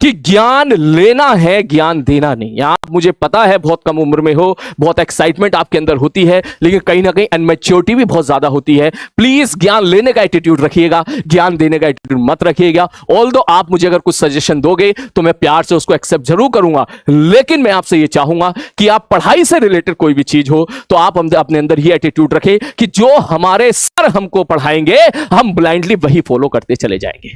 कि ज्ञान लेना है, ज्ञान देना नहीं। आप मुझे पता है बहुत कम उम्र में हो, बहुत एक्साइटमेंट आपके अंदर होती है, लेकिन कहीं ना कहीं अनमैच्योरिटी भी बहुत ज्यादा होती है। प्लीज ज्ञान लेने का एटीट्यूड रखिएगा, ज्ञान देने का एटीट्यूड मत रखिएगा। ऑल्दो आप मुझे अगर कुछ सजेशन दोगे तो मैं प्यार से उसको एक्सेप्ट जरूर करूंगा, लेकिन मैं आपसे ये चाहूंगा कि आप पढ़ाई से रिलेटेड कोई भी चीज हो तो आप अपने अंदर ये एटीट्यूड रखें कि जो हमारे सर हमको पढ़ाएंगे हम ब्लाइंडली वही फॉलो करते चले जाएंगे।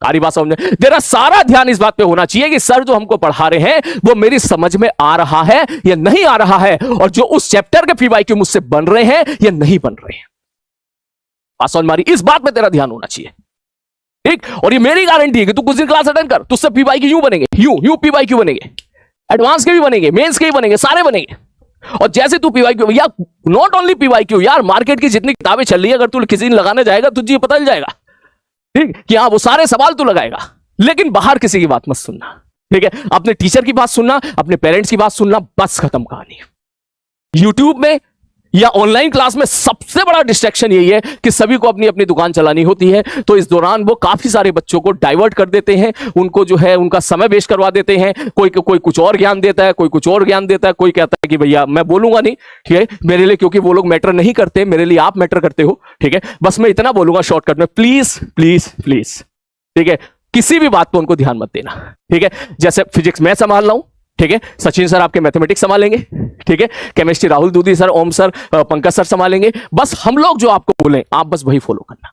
सारी बात समझ में, तेरा सारा ध्यान इस बात पे होना चाहिए कि सर जो हमको पढ़ा रहे हैं वो मेरी समझ में आ रहा है या नहीं आ रहा है, और जो उस चैप्टर के पीवाईक्यू मुझसे बन रहे हैं या नहीं बन रहे हैं। बात समझ मारी, इस बात पे तेरा ध्यान होना चाहिए, ठीक। और ये मेरी गारंटी है कि तू कुछ दिन क्लास अटेंड कर, तुझसे पीवाईक्यू यूं बनेंगे, यूं पीवाईक्यू बनेंगे, एडवांस के भी बनेंगे, मेंस के भी बनेंगे, सारे बनेंगे। और जैसे तू पीवाईक्यू, या नॉट ओनली पीवाईक्यू, यार मार्केट की जितनी किताबें चल रही है, अगर तू किसी दिन लगाने जाएगा तुझे ये पता चल जाएगा, ठीक, कि हाँ वो सारे सवाल तू लगाएगा। लेकिन बाहर किसी की बात मत सुनना, ठीक है। अपने टीचर की बात सुनना, अपने पेरेंट्स की बात सुनना, बस खत्म कहानी। यूट्यूब में या ऑनलाइन क्लास में सबसे बड़ा डिस्ट्रैक्शन यही है कि सभी को अपनी अपनी दुकान चलानी होती है, तो इस दौरान वो काफी सारे बच्चों को डाइवर्ट कर देते हैं, उनको जो है उनका समय वेस्ट करवा देते हैं। कोई कुछ और ज्ञान देता है, कोई कुछ और ज्ञान देता है, कोई कहता है कि भैया मैं बोलूंगा नहीं, ठीक है, मेरे लिए, क्योंकि वो लोग मैटर नहीं करते, मेरे लिए आप मैटर करते हो, ठीक है। बस मैं इतना बोलूंगा शॉर्टकट में, प्लीज प्लीज प्लीज, ठीक है, किसी भी बात पर उनको ध्यान मत देना, ठीक है। जैसे फिजिक्स मैं संभाल रहा हूं, ठीक है, सचिन सर आपके मैथमेटिक्स संभालेंगे, ठीक है, केमिस्ट्री राहुल दूधी सर, ओम सर, पंकज सर संभालेंगे। बस हम लोग जो आपको बोलें आप बस वही फॉलो करना,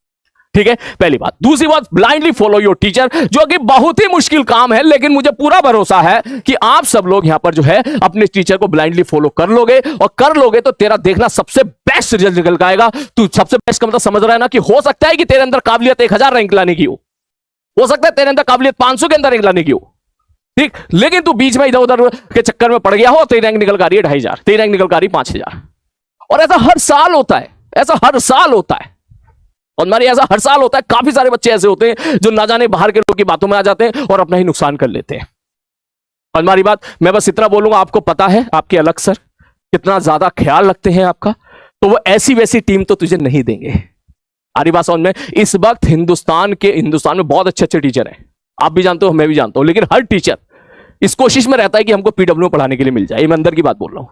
ठीक है, पहली बात। दूसरी बात, ब्लाइंडली फॉलो योर टीचर, जो कि बहुत ही मुश्किल काम है, लेकिन मुझे पूरा भरोसा है कि आप सब लोग यहां पर जो है अपने टीचर को ब्लाइंडली फॉलो कर लोगे, और कर लोगे तो तेरा देखना सबसे बेस्ट रिजल्ट निकल के आएगा। तू सबसे बेस्ट का मतलब समझ रहा है ना, कि हो सकता है कि तेरे अंदर काबिलियत 1000 रैंक लाने की हो सकता है तेरे अंदर काबिलियत 500 के अंदर रैंक लाने की हो, ठीक, लेकिन तू बीच में इधर उधर के चक्कर में पड़ गया हो, तेरी रैंक निकल कर रही है 2500, तेरी रैंक निकल कर रही 5000। और ऐसा हर साल होता है, ऐसा हर साल होता है, और हमारी ऐसा हर साल होता है। काफी सारे बच्चे ऐसे होते हैं जो ना जाने बाहर के लोगों की बातों में आ जाते हैं और अपना ही नुकसान कर लेते हैं। और हमारी बात, मैं बस इतना बोलूंगा, आपको पता है आपके अलग सर कितना ज्यादा ख्याल रखते हैं आपका, तो वो ऐसी वैसी टीम तो तुझे नहीं देंगे। आरी बात समझ में, इस वक्त हिंदुस्तान में बहुत अच्छे अच्छे टीचर हैं, आप भी जानते हो, मैं भी जानता हूं, लेकिन हर टीचर इस कोशिश में रहता है कि हमको पीडब्ल्यू पढ़ाने के लिए मिल जाए। मैं अंदर की बात बोल रहा हूं,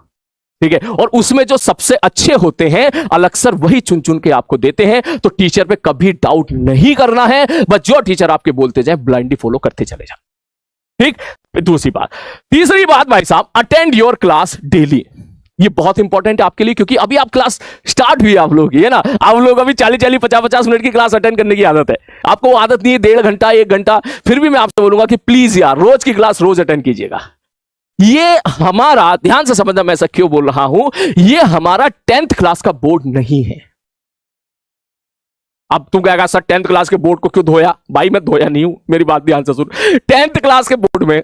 ठीक है। और उसमें जो सबसे अच्छे होते हैं अलग सर वही चुन चुन के आपको देते हैं, तो टीचर पे कभी डाउट नहीं करना है, बस जो टीचर आपके बोलते जाए ब्लाइंडली फॉलो करते चले जाए, ठीक। दूसरी बात, तीसरी बात भाई साहब, अटेंड योर क्लास डेली। ये बहुत इंपॉर्टेंट है आपके लिए, क्योंकि अभी आप क्लास स्टार्ट हुई है आप लोग, है ना, आप लोग अभी 40-40, 50-50 मिनट की क्लास अटेंड करने की आदत है, आपको वो आदत नहीं है 1.5 घंटा 1 घंटा। फिर भी मैं आपसे बोलूंगा कि प्लीज यार रोज की क्लास रोज अटेंड कीजिएगा। ये हमारा, ध्यान से समझना मैं ऐसा क्यों बोल रहा हूं, ये हमारा 10th क्लास का बोर्ड नहीं है। अब तुम कहेगा सर 10th क्लास के बोर्ड को क्यों धोया? भाई मैं धोया नहीं हूं, मेरी बात ध्यान से सुन। 10th क्लास के बोर्ड में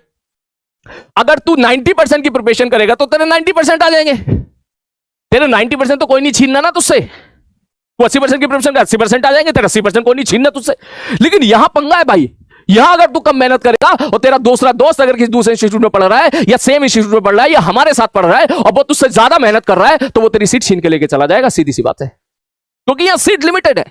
अगर तू 90% की प्रिपरेशन करेगा तो तेरे 90% आ जाएंगे, तेरे 90% तो कोई नहीं छीनना ना तुझसे। तू 80% की प्रिपरेशन कर, 80% आ जाएंगे, तेरे 80% कोई नहीं छीनना तुझसे। लेकिन यहां पंगा है भाई, यहां अगर तू कम मेहनत करेगा और तेरा दूसरा दोस्त अगर किसी दूसरे इंस्टीट्यूट में पढ़ रहा है या सेम इंस्टीट्यूट में पढ़ रहा है या हमारे साथ पढ़ रहा है और वो तुझसे ज्यादा मेहनत कर रहा है, तो वो तेरी सीट छीन के लेके चला जाएगा, सीधी सी बात है, क्योंकि यहां सीट लिमिटेड है।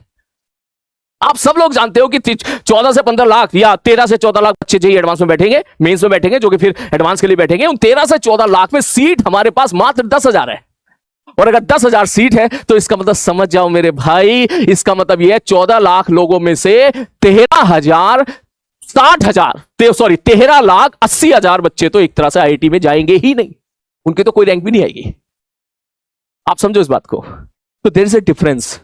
आप सब लोग जानते हो कि 14 से 15 लाख या 13 से 14 लाख बच्चे जो एडवांस में बैठेंगे, मेंस में बैठेंगे, जो कि फिर एडवांस के लिए बैठेंगे। उन 13 से 14 लाख में सीट हमारे पास मात्र 10,000 है। और अगर 10,000 सीट है तो इसका मतलब समझ जाओ मेरे भाई, इसका मतलब यह है 14 लाख लोगों में से 13,80,000 बच्चे तो एक तरह से आईआईटी में जाएंगे ही नहीं, उनकी तो कोई रैंक भी नहीं आएगी। आप समझो इस बात को। तो there is a difference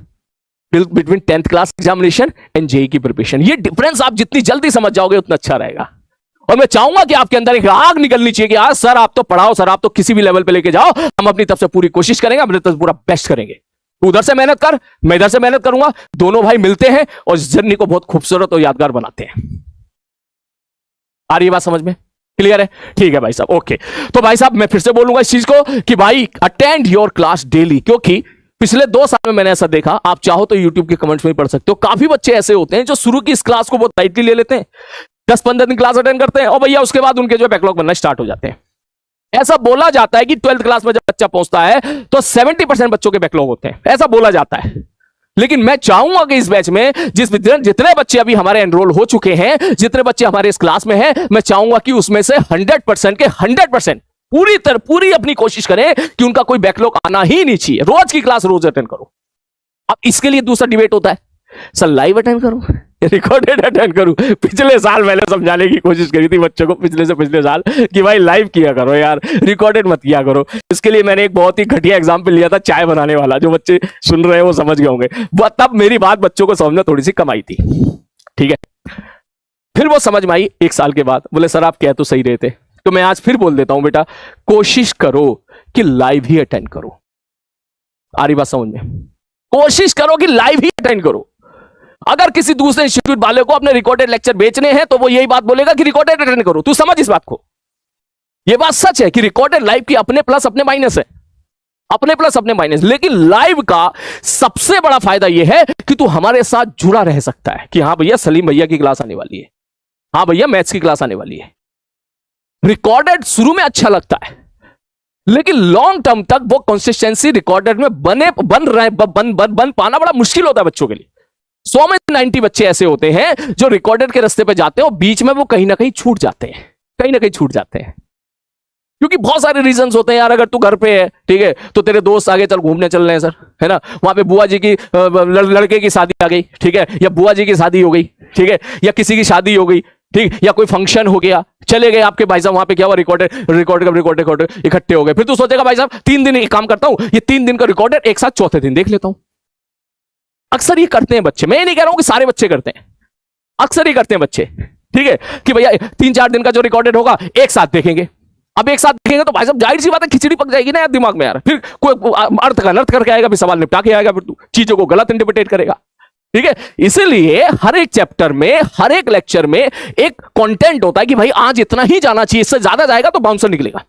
between 10th class examination and JEE की प्रिपरेशन। ये डिफरेंस आप जितनी जल्दी समझ जाओगे उतना अच्छा रहेगा। और मैं चाहूंगा कि आपके अंदर एक आग निकलनी चाहिए कि आज सर आप तो पढ़ाओ, सर आप तो किसी भी लेवल पे लेके जाओ, हम अपनी तरफ से पूरी कोशिश करेंगे, अपनी तरफ से पूरा बेस्ट करेंगे। तू उधर से मेहनत कर, मैं इधर से मेहनत करूंगा, दोनों भाई मिलते हैं और इस जर्नी को बहुत खूबसूरत और यादगार बनाते हैं। आ रही है बात समझ में? क्लियर है? ठीक है भाई साहब, ओके। तो भाई साहब मैं फिर से बोलूंगा इस चीज को कि भाई अटेंड योर क्लास डेली, क्योंकि पिछले 2 साल में मैंने ऐसा देखा, आप चाहो तो YouTube के कमेंट्स में ही पढ़ सकते हो, काफी बच्चे ऐसे होते हैं जो शुरू की इस क्लास को बहुत लाइटली ले लेते हैं, 10-15 दिन क्लास अटेंड करते हैं और भैया उसके बाद उनके जो बैकलॉग बनना स्टार्ट हो जाते हैं। ऐसा बोला जाता है कि 12th क्लास में जब बच्चा पहुंचता है तो 70% बच्चों के बैकलॉग होते हैं, ऐसा बोला जाता है। लेकिन मैं चाहूंगा कि इस बैच में जितने बच्चे अभी हमारे एनरोल हो चुके हैं, जितने बच्चे हमारे इस क्लास में हैं, मैं चाहूंगा कि उसमें से 100% के 100% पूरी अपनी कोशिश करें कि उनका कोई बैकलॉग आना ही नहीं चाहिए। रोज की क्लास रोज अटेंड करो। अब इसके लिए दूसरा डिबेट होता है, सर लाइव अटेंड करूं या रिकॉर्डेड अटेंड करूं। पिछले साल मैंने समझाने की कोशिश करी थी बच्चों को, पिछले से पिछले साल, कि भाई लाइव किया करो यार, रिकॉर्डेड मत किया करो। इसके लिए मैंने एक बहुत ही घटिया एग्जाम्पल लिया था, चाय बनाने वाला। जो बच्चे सुन रहे हैं वो समझ गए होंगे। तब मेरी बात बच्चों को समझना थोड़ी सी कम आई थी, ठीक है। फिर वो समझ में आई 1 साल के बाद, बोले सर आप कह तो सही रहे थे। तो मैं आज फिर बोल देता हूं, बेटा कोशिश करो कि लाइव ही अटेंड करो। आ रही बात समझ में? कोशिश करो कि लाइव ही अटेंड करो। अगर किसी दूसरे इंस्टीट्यूट वाले को अपने रिकॉर्डेड लेक्चर बेचने हैं तो वो यही बात बोलेगा कि रिकॉर्डेड अटेंड करो। तू समझ इस बात को, ये बात सच है कि रिकॉर्डेड लाइव की अपने प्लस अपने माइनस है, अपने प्लस अपने माइनस। लेकिन लाइव का सबसे बड़ा फायदा यह है कि तू हमारे साथ जुड़ा रह सकता है कि हाँ भैया सलीम भैया की क्लास आने वाली है, हाँ भैया मैथ्स की क्लास आने वाली है। रिकॉर्डेड शुरू में अच्छा लगता है, लेकिन लॉन्ग टर्म तक वो कंसिस्टेंसी रिकॉर्डेड में बन पाना बड़ा मुश्किल होता है बच्चों के लिए। 100 में 90 बच्चे ऐसे होते हैं जो रिकॉर्डेड के रास्ते पे जाते हैं और बीच में वो कहीं ना कहीं छूट जाते हैं, कहीं ना कहीं छूट जाते हैं। क्योंकि बहुत सारे रीजंस होते हैं यार। अगर तू घर पे है, ठीक है, तो तेरे दोस्त आगे चल घूमने चल रहे हैं सर, है ना, वहां पे बुआ जी की लड़के की शादी आ गई, ठीक है, या बुआ जी की शादी हो गई, ठीक है, या किसी की शादी हो गई, ठीक, या कोई फंक्शन हो गया, चले गए आपके भाई साहब, वहां पे क्या हुआ, रिकॉर्डेड इकट्ठे हो गए। फिर तू सोचेगा भाई साहब 3 दिन एक काम करता हूं, ये 3 दिन का रिकॉर्डेड एक साथ चौथे दिन देख लेता हूं। अक्सर ये करते हैं बच्चे, मैं ये नहीं कह रहा हूं कि सारे बच्चे करते हैं, अक्सर ये करते हैं बच्चे, ठीक है, कि भैया 3-4 दिन का जो रिकॉर्डेड होगा एक साथ देखेंगे। अब एक साथ देखेंगे तो भाई साहब जाहिर सी बात है खिचड़ी पक जाएगी ना यार दिमाग में यार। फिर कोई अर्थ करके आएगा, फिर सवाल निपटा के आएगा, फिर तू चीजों को गलत इंटरप्रेट करेगा, ठीक है। इसलिए हर एक चैप्टर में, हर एक लेक्चर में एक कंटेंट होता है कि भाई आज इतना ही जाना चाहिए, इससे ज्यादा जाएगा तो बाउंसर निकलेगा,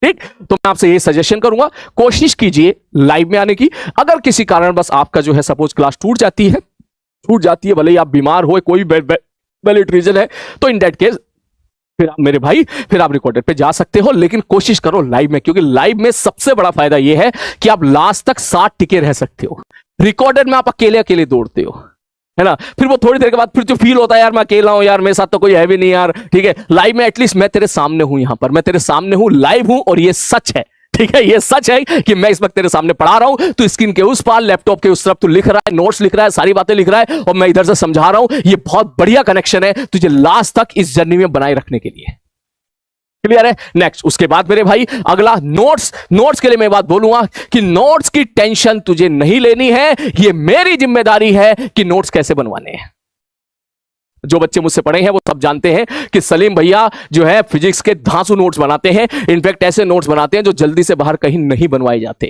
ठीक। तो मैं आपसे ये सजेशन करूंगा, कोशिश कीजिए लाइव में आने की। अगर किसी कारण बस आपका जो है सपोज क्लास टूट जाती है, भले ही आप बीमार हो, कोई वैलिड रीजन है, तो इन दैट केस फिर आप मेरे भाई, फिर आप रिकॉर्डेड पे जा सकते हो। लेकिन कोशिश करो लाइव में, क्योंकि लाइव में सबसे बड़ा फायदा यह है कि आप लास्ट तक साथ टिके रह सकते हो। रिकॉर्डेड में आप अकेले दौड़ते हो, है ना, फिर वो थोड़ी देर के बाद फिर जो फील होता है यार मैं अकेला हूं यार, मेरे साथ तो कोई है भी नहीं यार, ठीक है। लाइव में एटलीस्ट मैं तेरे सामने हूं, यहां पर मैं तेरे सामने हूं, लाइव हूं, और ये सच है, ठीक है, ये सच है कि मैं इस वक्त तेरे सामने पढ़ा रहा हूं, तू स्क्रीन के उस पार, लैपटॉप के उस तरफ तू लिख रहा है, नोट्स लिख रहा है, सारी बातें लिख रहा है, और मैं इधर से समझा रहा हूं। ये बहुत बढ़िया कनेक्शन है तुझे लास्ट तक इस जर्नी में बनाए रखने के लिए। क्लियर है? नेक्स्ट, उसके बाद मेरे भाई अगला नोट्स के लिए मैं बात बोलूंगा कि नोट्स की टेंशन तुझे नहीं लेनी है, ये मेरी जिम्मेदारी है कि नोट्स कैसे बनवाने हैं। जो बच्चे मुझसे पढ़े हैं वो सब जानते हैं कि सलीम भैया जो है फिजिक्स के धांसू नोट्स बनाते हैं। इनफैक्ट ऐसे नोट्स बनाते हैं जो जल्दी से बाहर कहीं नहीं बनवाए जाते,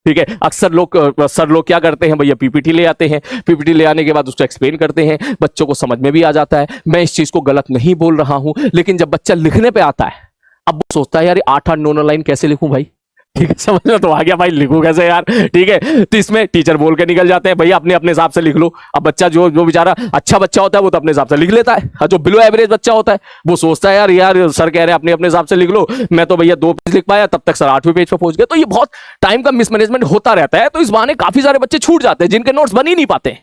ठीक है। अक्सर सर लोग क्या करते हैं भैया, पीपीटी ले आते हैं, पीपीटी ले आने के बाद उसको एक्सप्लेन करते हैं, बच्चों को समझ में भी आ जाता है। मैं इस चीज को गलत नहीं बोल रहा हूं, लेकिन जब बच्चा लिखने पे आता है, अब वो सोचता है यार 8-8 9 लाइन कैसे लिखूं भाई, ठीक है, समझ में तो आ गया भाई, लिखूं कैसे यार, ठीक है। तो इसमें टीचर बोल के निकल जाते हैं भैया अपने अपने हिसाब से लिख लो। अब बच्चा जो बेचारा अच्छा बच्चा होता है वो तो अपने हिसाब से लिख लेता है, जो बिलो एवरेज बच्चा होता है वो सोचता है यार सर कह रहे हैं अपने अपने हिसाब से लिख लो, मैं तो भैया 2 पेज लिख पाया, तब तक सर 8वें पेज पर पहुंच गए। तो ये बहुत टाइम का मिसमैनेजमेंट होता रहता है। तो इस बहाने काफी सारे बच्चे छूट जाते हैं जिनके नोट्स बन ही नहीं पाते,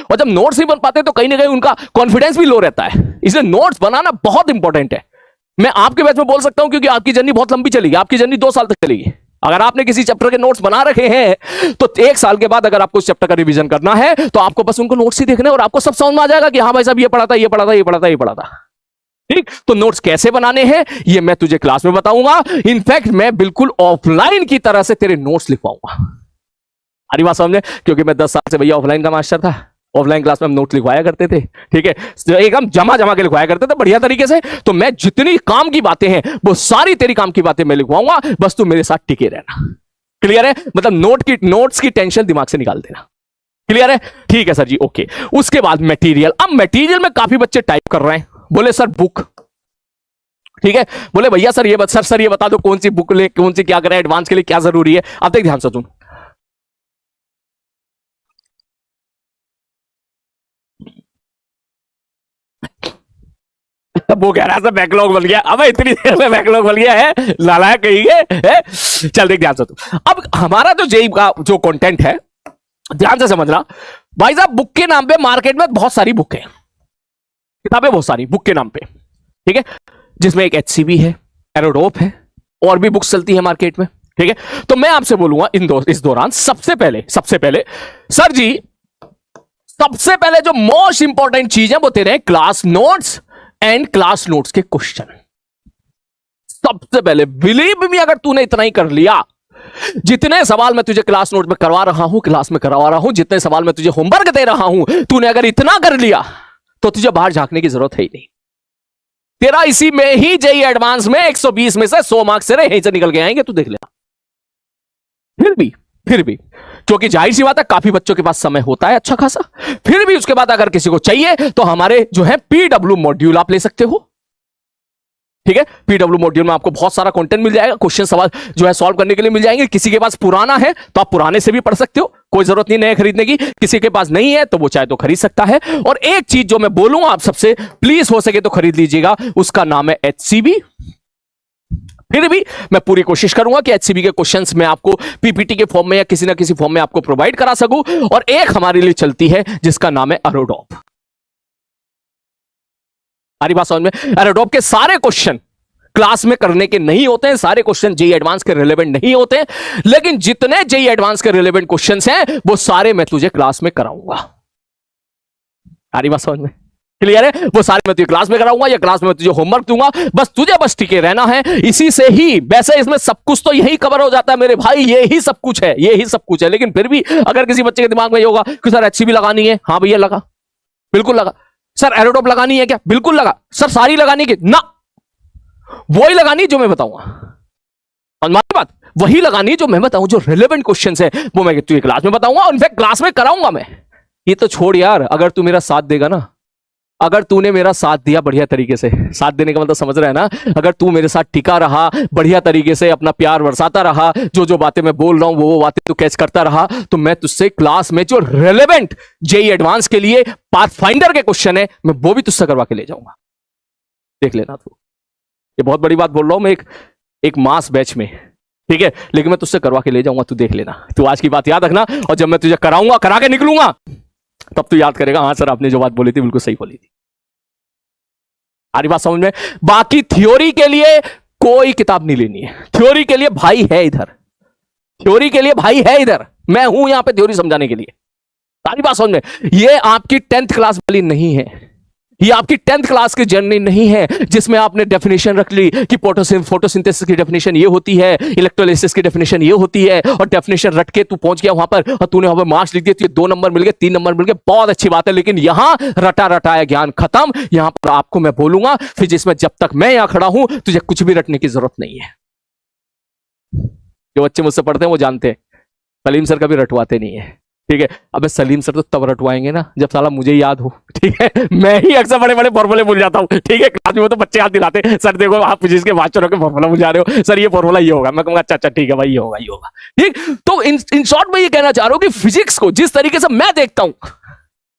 और जब नोट्स नहीं बन पाते तो कहीं ना कहीं उनका कॉन्फिडेंस भी लो रहता है। इसलिए नोट्स बनाना बहुत इंपॉर्टेंट है। मैं आपके बैच में बोल सकता हूं क्योंकि आपकी जर्नी बहुत लंबी चलेगी, आपकी जर्नी 2 साल तक चलेगी। अगर आपने किसी चैप्टर के नोट्स बना रखे हैं तो 1 साल के बाद अगर आपको उस चैप्टर का रिवीजन करना है तो आपको बस उनको नोट्स ही देखने और आपको सब समझ में आ जाएगा कि हाँ भाई साहब ये पढ़ा था, ये पढ़ा था, ये पढ़ा था, ये पढ़ा था, ठीक। तो नोट्स कैसे बनाने हैं ये मैं तुझे क्लास में बताऊंगा। इनफैक्ट मैं बिल्कुल ऑफलाइन की तरह से तेरे नोट्स लिखवाऊंगा। अरे बात समझे, क्योंकि मैं 10 साल से भैया ऑफलाइन का मास्टर था। ऑफलाइन क्लास में हम नोट लिखवाया करते थे, ठीक है, एकदम जमा के लिखवाया करते थे बढ़िया तरीके से। तो मैं जितनी काम की बातें हैं वो सारी तेरी काम की बातें मैं लिखवाऊंगा, बस तू मेरे साथ टिके रहना। क्लियर है? मतलब नोट्स की टेंशन दिमाग से निकाल देना। क्लियर है? ठीक है सर जी, ओके। उसके बाद मटेरियल। अब मटेरियल में काफी बच्चे टाइप कर रहे हैं, बोले सर बुक, ठीक है, बोले भैया सर ये बता दो कौन सी बुक ले, कौन सी क्या करें, एडवांस के लिए क्या जरूरी है। अब देख ध्यान से सुन, वो कह रहा है बैकलॉग बन गया। अब इतनी देर में बैकलॉग बन गया है, लाला कहीं है? चल देख ध्यान से तू। अब हमारा जो जेई का जो कंटेंट है ध्यान से समझना भाई साहब, बुक के नाम पे मार्केट में बहुत सारी बुक है, किताबें बहुत सारी बुक के नाम पे, ठीक है, जिसमें एक एचसीबी है, एरोडोप है, और भी बुक्स चलती है मार्केट में, ठीक है। तो मैं आपसे बोलूंगा इस दौरान सबसे पहले सर जी, सबसे पहले जो मोस्ट इंपॉर्टेंट चीज है वो तेरे हैं class notes and class notes के क्वेश्चन। सबसे पहले बिलीव मी, अगर तूने इतना ही कर लिया, जितने सवाल मैं तुझे क्लास नोट में करवा रहा हूं, क्लास में करवा रहा हूं, जितने सवाल मैं तुझे होमवर्क दे रहा हूं, तूने अगर इतना कर लिया तो तुझे बाहर झांकने की जरूरत है ही नहीं। तेरा इसी में ही जेई एडवांस में 120 में से 100 मार्क्स से यहीं से निकल के आएंगे, तू देख लेना। फिर भी क्योंकि जाहिर सी बात है काफी बच्चों के पास समय होता है अच्छा खासा, फिर भी उसके बाद अगर किसी को चाहिए तो हमारे जो है पीडब्ल्यू मॉड्यूल आप ले सकते हो, ठीक है। पीडब्ल्यू मॉड्यूल में आपको बहुत सारा कंटेंट मिल जाएगा, क्वेश्चन सवाल जो है सॉल्व करने के लिए मिल जाएंगे। किसी के पास पुराना है तो आप पुराने से भी पढ़ सकते हो, कोई जरूरत नहीं नए खरीदने की। किसी के पास नहीं है तो वो चाहे तो खरीद सकता है। और एक चीज जो मैं बोलूंगा आप सबसे, प्लीज हो सके तो खरीद लीजिएगा, उसका नाम है एचसीबी। फिर भी मैं पूरी कोशिश करूंगा कि एचसीबी के क्वेश्चंस में आपको पीपीटी के फॉर्म में या किसी ना किसी फॉर्म में आपको प्रोवाइड करा सकूं। और एक हमारे लिए चलती है जिसका नाम है एरोडॉप। सारी बात समझ में? एरोडॉप के सारे क्वेश्चन क्लास में करने के नहीं होते हैं, सारे क्वेश्चन जेई एडवांस के रिलेवेंट नहीं होते हैं, लेकिन जितने जेई एडवांस के रिलेवेंट क्वेश्चंस हैं वो सारे मैं तुझे क्लास में कराऊंगा। सारी बात समझ में क्लियर है? वो सारे मैं तुझे क्लास में कराऊंगा या क्लास में तुझे होमवर्क दूंगा, बस टिके रहना है इसी से ही। वैसे इसमें सब कुछ तो यही कवर हो जाता है मेरे भाई, ये ही सब कुछ है, ये ही सब कुछ है। लेकिन फिर भी अगर किसी बच्चे के दिमाग में ये होगा कि सर एचसीबी लगानी है, हाँ भैया लगा, बिल्कुल लगा। सर एरोडॉप लगानी है क्या? बिल्कुल लगा। सर सारी लगानी है ना? वही लगानी जो मैं बताऊंगा, हमारी बात वही लगानी जो मैं बताऊं, जो रिलेवेंट क्वेश्चंस है वो मैं तुझे क्लास में बताऊंगा, और इनफैक्ट क्लास में कराऊंगा मैं। ये तो छोड़ यार, अगर तू मेरा साथ देगा ना, अगर तूने मेरा साथ दिया बढ़िया तरीके से, साथ देने का मतलब समझ रहा है ना, अगर तू मेरे साथ टिका रहा, बढ़िया तरीके से अपना प्यार बरसाता रहा, जो बातें मैं बोल रहा हूं वो बातें तू कैच करता रहा, तो मैं तुझसे क्लास में जो रिलेवेंट जेई एडवांस के लिए पाथफाइंडर के क्वेश्चन है मैं वो भी तुझसे करवा के ले जाऊंगा। देख लेना तू, ये बहुत बड़ी बात बोल रहा हूं मैं, एक मास बैच में, ठीक है, लेकिन मैं तुझसे करवा के ले जाऊंगा। तू देख लेना, तू आज की बात याद रखना, और जब मैं तुझे कराऊंगा, करा के निकलूंगा, तब तू याद करेगा हाँ सर आपने जो बात बोली थी बिल्कुल सही बोली थी। सारी बात समझ में? बाकी थ्योरी के लिए कोई किताब नहीं लेनी है, थ्योरी के लिए भाई है इधर, थ्योरी के लिए भाई है इधर, मैं हूं यहां पे थ्योरी समझाने के लिए। सारी बात समझ में? ये आपकी 10th क्लास वाली नहीं है, ये आपकी 10th क्लास की जर्नी नहीं है जिसमें आपने डेफिनेशन रख ली कि फोटोसिंथेसिस की डेफिनेशन ये होती है, इलेक्ट्रोलाइसिस की डेफिनेशन ये होती है, और डेफिनेशन रट के तू पहुंच गया वहां पर और तूने वहां पर मार्क्स लिख दिए, तुझे 2 नंबर मिल गए, 3 नंबर मिल गए, बहुत अच्छी बात है। लेकिन यहां रटा रटाया ज्ञान खत्म। यहां पर आपको मैं बोलूंगा फिजिक्स में जब तक मैं यहां खड़ा हूं तुझे कुछ भी रटने की जरूरत नहीं है। जो बच्चे मुझसे पढ़ते हैं वो जानते हैं सलीम सर कभी रटवाते नहीं है, ठीक है। अबे सलीम सर तो तब रटवाएंगे ना जब साला मुझे याद हो, ठीक है। मैं ही अक्सर बड़े बड़े फॉर्मूले भूल जाता हूं, ठीक है। क्लास में तो बच्चे याद दिलाते, सर देखो आप फिजिक्स के मास्टर होकर फॉर्मूला बुझा रहे हो, सर ये फॉर्मूला ये होगा, मैं कहूंगा अच्छा अच्छा ठीक है भाई ये होगा ये होगा, ठीक। तो इन शॉर्ट में ये कहना चाह रहा हूं कि फिजिक्स को जिस तरीके से मैं देखता हूं,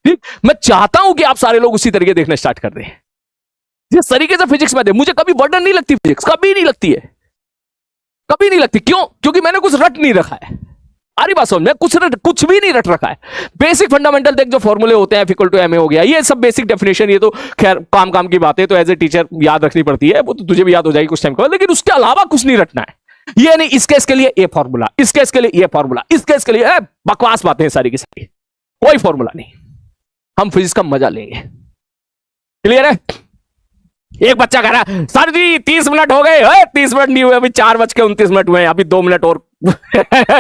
ठीक, मैं चाहता हूं कि आप सारे लोग उसी तरीके देखना स्टार्ट कर दें जिस तरीके से फिजिक्स में दे। मुझे कभी बर्डन नहीं लगती फिजिक्स, कभी नहीं लगती है, कभी नहीं लगती। क्यों? क्योंकि मैंने कुछ रट नहीं रखा है। सारी बात समझ में? कुछ भी नहीं रट रखा है। बेसिक फंडामेंटल देख, जो फॉर्मूले होते हैं F = ma हो गया, ये सब बेसिक डेफिनेशन, ये तो खैर काम की बात है, तो एज ए टीचर याद रखनी पड़ती है, वो तो तुझे भी याद हो जाएगी कुछ टाइम के बाद। लेकिन उसके अलावा कुछ नहीं रटना है। ये नहीं इस केस के लिए ये फॉर्मूला, इस केस के लिए ये फॉर्मूला, इस केस के लिए बकवास बातें सारी की सारी, कोई फॉर्मूला नहीं। हम फिजिक्स का मजा लेंगे। क्लियर है? एक बच्चा कह रहा है सर जी 30 मिनट हो गए, 30 मिनट नहीं हुए, अभी 4:29 हुए, अभी 2 मिनट और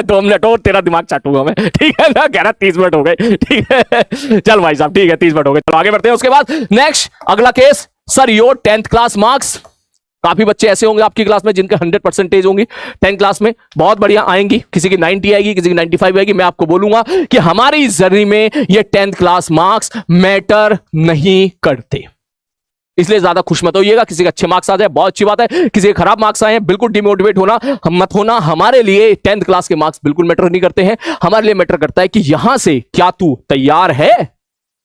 2 मिनट और तेरा दिमाग चाटूंगा मैं, ठीक है ना। कह रहा 30 मिनट हो गए, ठीक है। चल भाई साहब ठीक है 30 मिनट हो गए, चलो आगे बढ़ते हैं। उसके बाद नेक्स्ट अगला case, sir your 10th class marks. काफी बच्चे ऐसे होंगे आपकी क्लास में जिनके 100% होंगी 10th क्लास में, बहुत बढ़िया आएंगी, किसी की 90 आएगी, किसी की 95 आएगी। मैं आपको बोलूंगा कि हमारी जर्नी में ये 10th क्लास मार्क्स मैटर नहीं करते, इसलिए ज्यादा खुश मत होइएगा। किसी के अच्छे मार्क्स आ जाए बहुत अच्छी बात है, किसी के खराब मार्क्स आए बिल्कुल डिमोटिवेट होना मत होना। हमारे लिए 10th क्लास के मार्क्स बिल्कुल मैटर नहीं करते हैं। हमारे लिए मैटर करता है कि यहां से क्या तू तैयार है,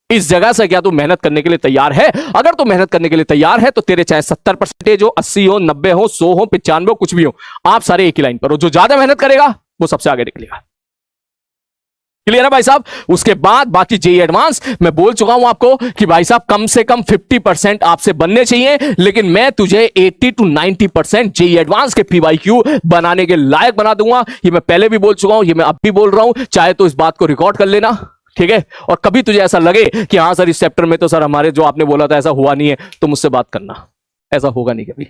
इस जगह से क्या तू मेहनत करने के लिए तैयार है। अगर तू मेहनत करने के लिए तैयार है तो तेरे चाहे 70% हो, 80 हो, 90 हो, 100 हो, 95 हो, कुछ भी हो, आप सारे एक ही लाइन पर हो। जो ज्यादा मेहनत करेगा वो सबसे आगे निकलेगा। क्लियर है भाई साहब। उसके बाद बाकी जेई एडवांस मैं बोल चुका हूं आपको कि भाई साहब कम से कम 50% आपसे बनने चाहिए, लेकिन मैं तुझे 80 to 90% जेई एडवांस के पीवाईक्यू बनाने के लायक बना दूंगा। ये मैं पहले भी बोल चुका हूं, ये मैं अब भी बोल रहा हूं, चाहे तो इस बात को रिकॉर्ड कर लेना, ठीक है। और कभी तुझे ऐसा लगे कि हाँ सर इस चैप्टर में तो सर हमारे जो आपने बोला था ऐसा हुआ नहीं है, तो मुझसे बात करना, ऐसा होगा नहीं कभी।